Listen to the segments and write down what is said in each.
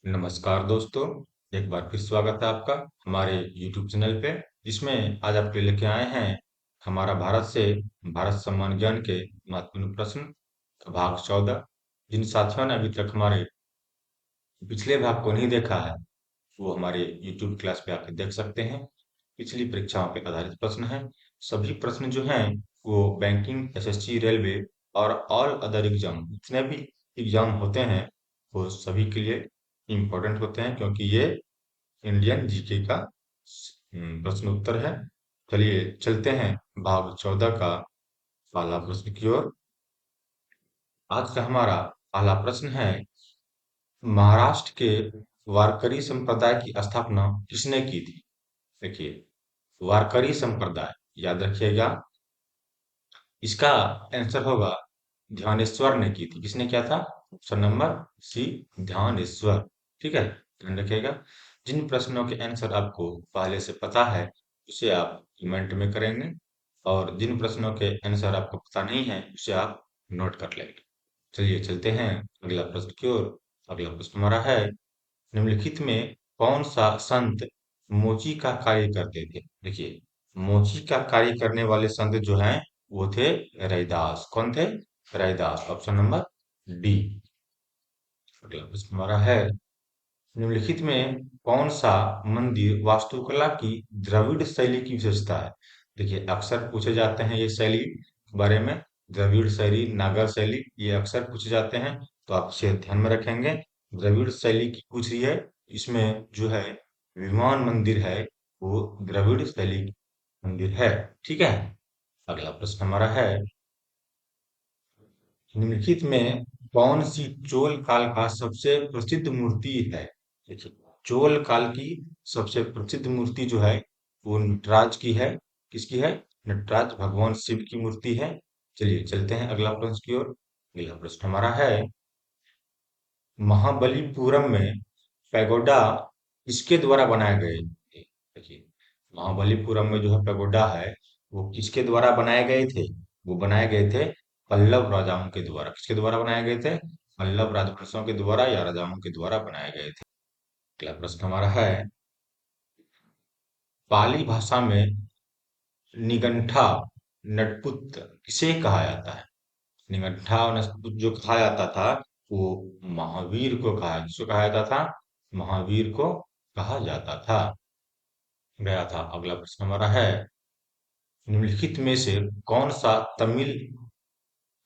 नमस्कार दोस्तों, एक बार फिर स्वागत है आपका हमारे YouTube चैनल पे, जिसमें आज आपके लिए लेके आए हैं हमारा भारत से भारत सम्मान ज्ञान के महत्वपूर्ण प्रश्न भाग 14। जिन साथियों ने अभी तक हमारे पिछले भाग को नहीं देखा है, वो हमारे YouTube क्लास पे आके देख सकते हैं। पिछली परीक्षाओं पे आधारित प्रश्न हैं। सभी प्रश्न जो हैं वो बैंकिंग, एसएससी, रेलवे और ऑल अदर एग्जाम, जितने भी एग्जाम होते हैं वो सभी के लिए इम्पोर्टेंट होते हैं, क्योंकि ये इंडियन जीके का प्रश्न उत्तर है। चलिए चलते हैं भाग 14 का पहला प्रश्न की ओर। आज का हमारा पहला प्रश्न है, महाराष्ट्र के वारकरी संप्रदाय की स्थापना किसने की थी? देखिए, वारकरी संप्रदाय याद रखिएगा, इसका आंसर होगा ध्यानेश्वर ने की थी। किसने किया था? Option number C, Dnyaneshwar. ठीक है, ध्यान रखिएगा। जिन प्रश्नों के आंसर आपको पहले से पता है उसे आप कमेंट में करेंगे, और जिन प्रश्नों के आंसर आपको पता नहीं है उसे आप नोट कर लेंगे। चलिए चलते हैं अगला प्रश्न की ओर। अगला प्रश्न हमारा है, निम्नलिखित में कौन सा संत मोची का कार्य करते थे? देखिए, मोची का कार्य करने वाले संत जो हैं वो थे रैदास। कौन थे? रैदास। Option number D. अगला प्रश्न हमारा है, निम्नलिखित में कौन सा मंदिर वास्तुकला की द्रविड़ शैली की विशेषता है? देखिए, अक्सर पूछे जाते हैं ये शैली के बारे में। द्रविड़ शैली, नागर शैली, ये अक्सर पूछे जाते हैं, तो आप इसे ध्यान में रखेंगे। द्रविड़ शैली की पूछ रही है, इसमें जो है विमान मंदिर है वो द्रविड़ शैली मंदिर है। ठीक है। अगला प्रश्न हमारा है, निम्नलिखित में कौन सी चोल काल का सबसे प्रसिद्ध मूर्ति है? देखिए, चोल काल की सबसे प्रसिद्ध मूर्ति जो है वो नटराज की है। किसकी है? नटराज भगवान शिव की मूर्ति है। चलिए चलते हैं अगला प्रश्न की ओर। अगला प्रश्न हमारा है, महाबलीपुरम में पैगोडा किसके द्वारा बनाए गए थे? देखिए, महाबलीपुरम में जो है पैगोडा है वो किसके द्वारा बनाए गए थे? वो बनाए गए थे पल्लव राजाओं के द्वारा। किसके द्वारा बनाए गए थे? पल्लव राजवंशों के द्वारा या राजाओं के द्वारा बनाए गए थे। अगला प्रश्न हमारा है, पाली भाषा में निगंठा नटपुत किसे कहा जाता है? निगंठा और नटपुत जो कहा जाता था वो महावीर को कहा, किसको कहा जाता था? महावीर को कहा जाता था, गया था। अगला प्रश्न हमारा है, निम्नलिखित में से कौन सा तमिल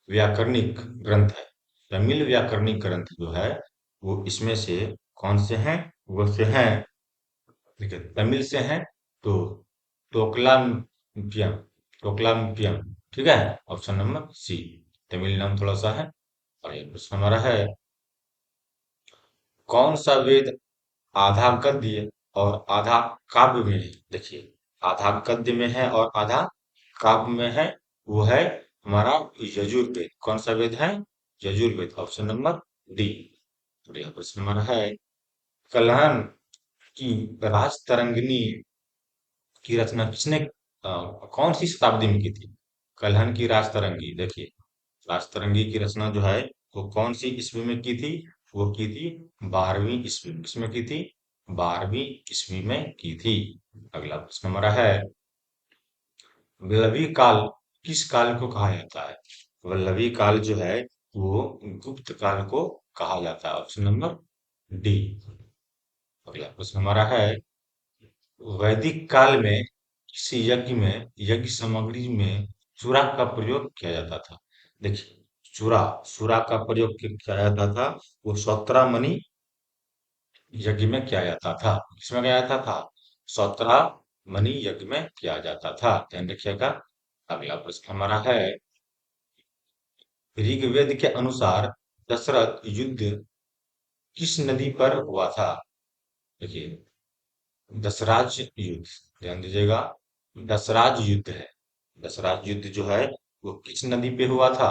व्याकरणिक ग्रंथ है? तमिल व्याकरणिक ग्रंथ जो है वो इसमें से कौन से हैं? वो से हैं, देखिए, तमिल से हैं तो टोकलामपियम, टोकलामपियम। ठीक है, ऑप्शन नंबर सी, तमिल नाम थोड़ा सा है। और ये प्रश्न हमारा है, कौन सा वेद आधा गद्य और आधा काव्य में है? देखिए, आधा गद्य में है और आधा काव्य में है, वो है हमारा यजुर्वेद। कौन सा वेद है? यजुर्वेद। Option number D. और यह प्रश्न हमारा है, कल्हन की राजतरंगिणी की रचना किसने कौन सी शताब्दी में की थी? कल्हन की राजतरंगी, देखिए, राजतरंगी की रचना जो है वो कौन सी ईस्वी में की थी? वो की थी 12वीं ईस्वी में। किसमें की थी? 12वीं ईस्वी में की थी। अगला प्रश्न हमारा है, वल्लवी काल किस काल को कहा जाता है? वल्लवी काल जो है वो गुप्त काल को कहा जाता है। Option number D. अगला प्रश्न हमारा है, वैदिक काल में किसी यज्ञ में, यज्ञ सामग्री में चूरा का प्रयोग किया जाता था? देखिए, चूरा, चूरा का प्रयोग किया जाता था वो 17 मणि यज्ञ में किया जाता था। किसमें किया जाता था? 17 मणि यज्ञ में किया जाता था, ध्यान रखिएगा। अगला प्रश्न हमारा है, ऋग्वेद के अनुसार दशरथ युद्ध किस नदी पर हुआ था? देखिए, दशराज युद्ध, ध्यान दीजिएगा, दशराज युद्ध है। दशराज युद्ध जो है वो किस नदी पे हुआ था?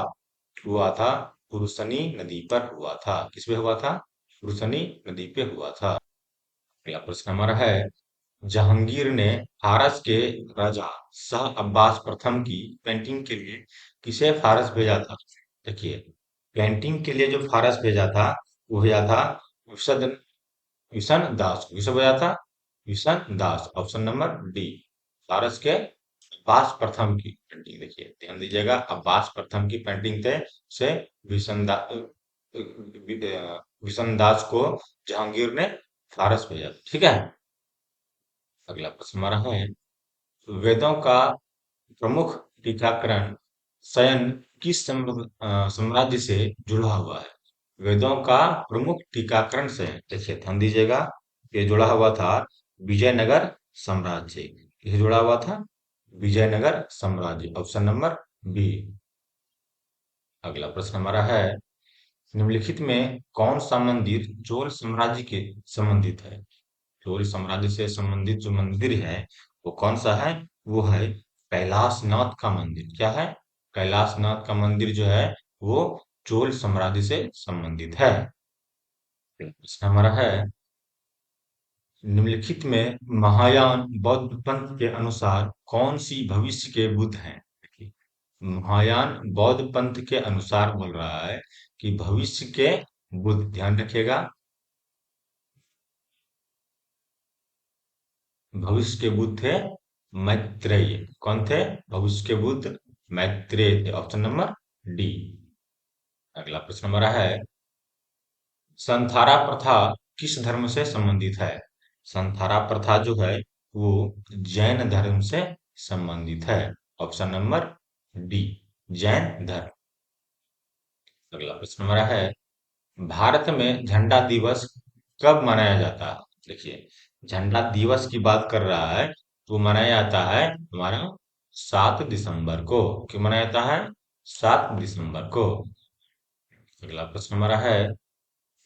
हुआ था पुरुषनी नदी पर हुआ था। किस पे हुआ था? पुरुषनी नदी पे हुआ था। अगला प्रश्न हमारा है, जहांगीर ने फारस के राजा शाह अब्बास प्रथम की पेंटिंग के लिए किसे फारस भेजा था? देखिए, पेंटिंग के लिए जो फारस भेजा था वो भेजा था विशन दास को किसे बनाया था? विशन दास, ऑप्शन नंबर डी। फारस के अब्बास प्रथम की पेंटिंग, देखिए ध्यान दीजिएगा, अब्बास प्रथम की पेंटिंग थे से विशन दा विशन दास को जहांगीर ने फारस भेजा, ठीक है। अगला प्रश्न हमारा है, वेदों का प्रमुख टीकाकरण शयन किस साम्राज्य से जुड़ा हुआ है? वेदों का प्रमुख टीकाकरण से, देखिए ध्यान दीजिएगा, ये जुड़ा हुआ था विजयनगर साम्राज्य। ये जुड़ा हुआ था विजयनगर साम्राज्य, ऑप्शन नंबर बी। अगला प्रश्न हमारा है, निम्नलिखित में कौन सा मंदिर चोल साम्राज्य के संबंधित है? चोल साम्राज्य से संबंधित जो मंदिर है वो कौन सा है? वो है कैलाशनाथ का मंदिर। क्या है? कैलाशनाथ का मंदिर जो है वो चोल साम्राज्य से संबंधित है। प्रश्न हमारा है, निम्नलिखित में महायान बौद्ध पंथ के अनुसार कौन सी भविष्य के बुद्ध हैं? देखिए, महायान बौद्ध पंथ के अनुसार बोल रहा है कि भविष्य के बुद्ध, ध्यान रखिएगा, भविष्य के बुद्ध थे मैत्रेय। कौन थे भविष्य के बुद्ध? मैत्रेय थे, ऑप्शन नंबर डी। अगला प्रश्न हमारा है, संथारा प्रथा किस धर्म से संबंधित है? संथारा प्रथा जो है वो जैन धर्म से संबंधित है, ऑप्शन नंबर डी, जैन धर्म। अगला प्रश्न हमारा है, भारत में झंडा दिवस कब मनाया जाता है? देखिए, झंडा दिवस की बात कर रहा है तो मनाया जाता है हमारा 7 दिसंबर को। क्यों मनाया जाता है? 7 दिसंबर को। अगला प्रश्न हमारा है,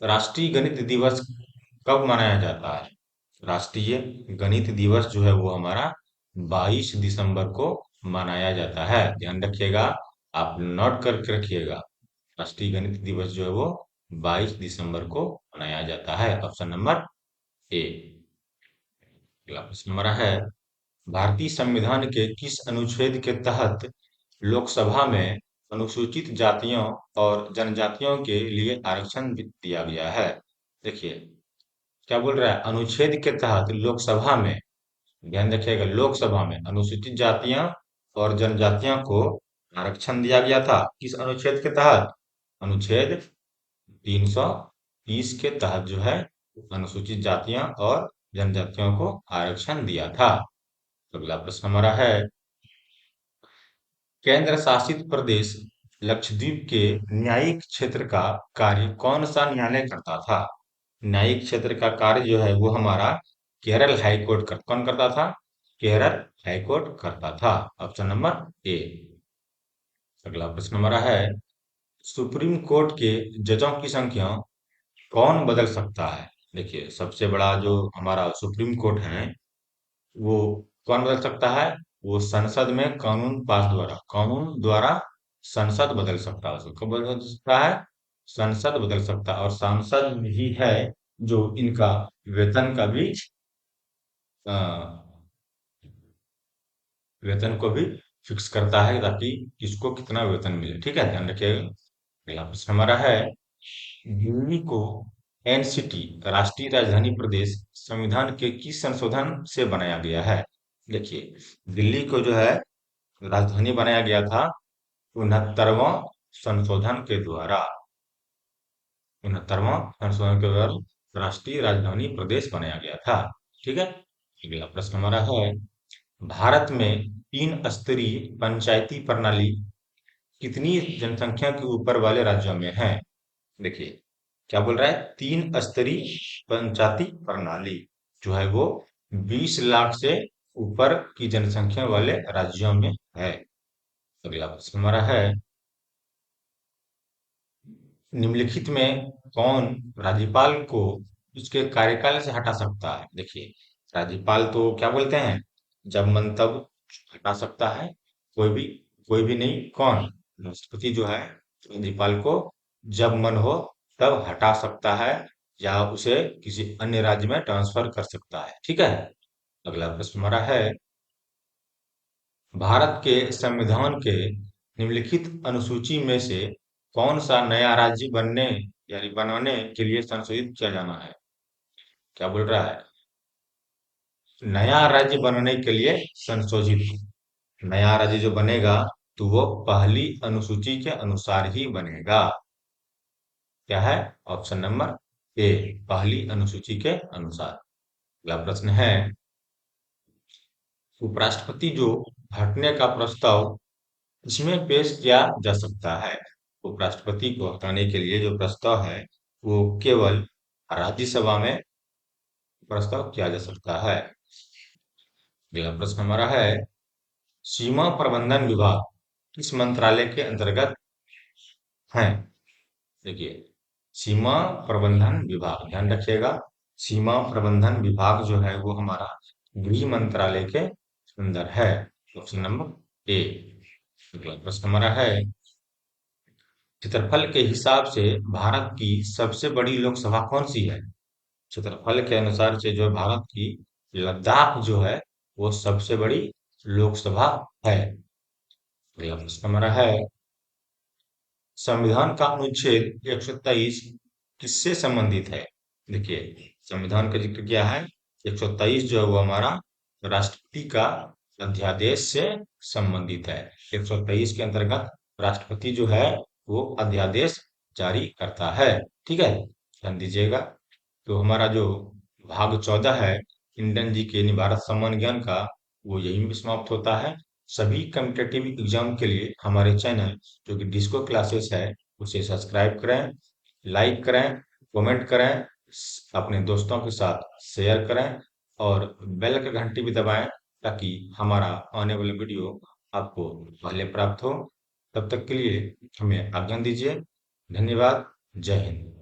राष्ट्रीय गणित दिवस कब मनाया जाता है? राष्ट्रीय गणित दिवस जो है वो हमारा 22 दिसंबर को मनाया जाता है, ध्यान रखिएगा, आप नोट करके रखिएगा। राष्ट्रीय गणित दिवस जो है वो 22 दिसंबर को मनाया जाता है, ऑप्शन नंबर ए। अगला प्रश्न हमारा है, भारतीय संविधान के किस अनुच्छेद के तहत लोकसभा में अनुसूचित जातियों और जनजातियों के लिए आरक्षण दिया गया है? देखिए, क्या बोल रहा है? अनुच्छेद के तहत लोकसभा में, ध्यान रखिएगा, लोकसभा में अनुसूचित जातियां और जनजातियों को आरक्षण दिया गया था। किस अनुच्छेद के तहत? अनुच्छेद 330 के तहत जो है अनुसूचित जातियां और जनजातियों को आरक्षण दिया था। अगला प्रश्न हमारा है, केंद्र शासित प्रदेश लक्षद्वीप के न्यायिक क्षेत्र का कार्य कौन सा न्यायालय करता था? न्यायिक क्षेत्र का कार्य जो है वो हमारा केरल हाईकोर्ट कौन करता था? केरल हाईकोर्ट करता था, ऑप्शन नंबर ए। अगला प्रश्न हमारा है, सुप्रीम कोर्ट के जजों की संख्या कौन बदल सकता है? देखिए, सबसे बड़ा जो हमारा सुप्रीम कोर्ट है वो कौन बदल सकता है? वो संसद में कानून द्वारा संसद बदल सकता है। उसको कब बदल सकता है? संसद बदल सकता है, और सांसद ही है जो इनका वेतन का भी अ, वेतन को भी फिक्स करता है ताकि किसको कितना वेतन मिले, ठीक है, ध्यान रखिएगा। अगला प्रश्न हमारा है, दिल्ली को एनसीटी राष्ट्रीय राजधानी प्रदेश संविधान के किस संशोधन से बनाया गया है? देखिए, दिल्ली को जो है राजधानी बनाया गया था 69वां संशोधन के द्वारा। 69वां संशोधन के द्वारा राष्ट्रीय राजधानी प्रदेश बनाया गया था, ठीक है। अगला प्रश्न हमारा है, भारत में 3 स्तरीय पंचायती प्रणाली कितनी जनसंख्या के ऊपर वाले राज्यों में है? देखिए, क्या बोल रहा है? 3 स्तरीय पंचायती प्रणाली जो है वो 20 लाख से ऊपर की जनसंख्या वाले राज्यों में है। अगला प्रश्न हमारा है, निम्नलिखित में कौन राज्यपाल को उसके कार्यकाल से हटा सकता है? देखिए, राज्यपाल तो क्या बोलते हैं, जब मन तब हटा सकता है। कोई भी कोई भी नहीं, कौन? राष्ट्रपति जो है राज्यपाल को जब मन हो तब हटा सकता है या उसे किसी अन्य राज्य में ट्रांसफर कर सकता है, ठीक है। अगला प्रश्न हमारा है, भारत के संविधान के निम्नलिखित अनुसूची में से कौन सा नया राज्य बनने यानी बनाने के लिए संशोधित किया जाना है? क्या बोल रहा है? नया राज्य बनने के लिए संशोधित। नया राज्य जो बनेगा तो वो पहली अनुसूची के अनुसार ही बनेगा। क्या है? ऑप्शन नंबर ए, पहली अनुसूची के अनुसार। अगला प्रश्न है, उपराष्ट्रपति जो हटने का प्रस्ताव इसमें पेश किया जा सकता है। उपराष्ट्रपति को हटाने के लिए जो प्रस्ताव है वो केवल राज्यसभा में प्रस्ताव किया जा सकता है। अगला प्रश्न हमारा है, सीमा प्रबंधन विभाग किस मंत्रालय के अंतर्गत है? देखिए, सीमा प्रबंधन विभाग, ध्यान रखिएगा, सीमा प्रबंधन विभाग जो है वो हमारा गृह मंत्रालय के अंदर है। Option number A. अगला प्रश्न हमारा है, क्षेत्रफल के हिसाब से भारत की सबसे बड़ी लोकसभा कौन सी है? क्षेत्रफल के अनुसार से जो भारत की लद्दाख जो है वो सबसे बड़ी लोकसभा है। अगला प्रश्न हमारा है, संविधान का अनुच्छेद 123 किससे संबंधित है? देखिए, संविधान का जिक्र किया है, 123 जो है वो हमारा राष्ट्रपति का अध्यादेश से संबंधित है। 123 के अंतर्गत राष्ट्रपति जो है वो अध्यादेश जारी करता है। ठीक है, ध्यान दीजिएगा। तो हमारा जो भाग 14 है इंडियन जीके यानी भारत सम्मान ज्ञान का, वो यहीं पे समाप्त होता है। सभी कम्पिटेटिव एग्जाम के लिए हमारे चैनल जो कि डिस्को क्लासेस है उसे सब्सक्राइब करें, लाइक करें, कमेंट करें, अपने दोस्तों के साथ शेयर करें और बेल का घंटी भी दबाएं ताकि हमारा आने वाला वीडियो आपको पहले प्राप्त हो। तब तक के लिए हमें आज्ञा दीजिए। धन्यवाद। जय हिंद।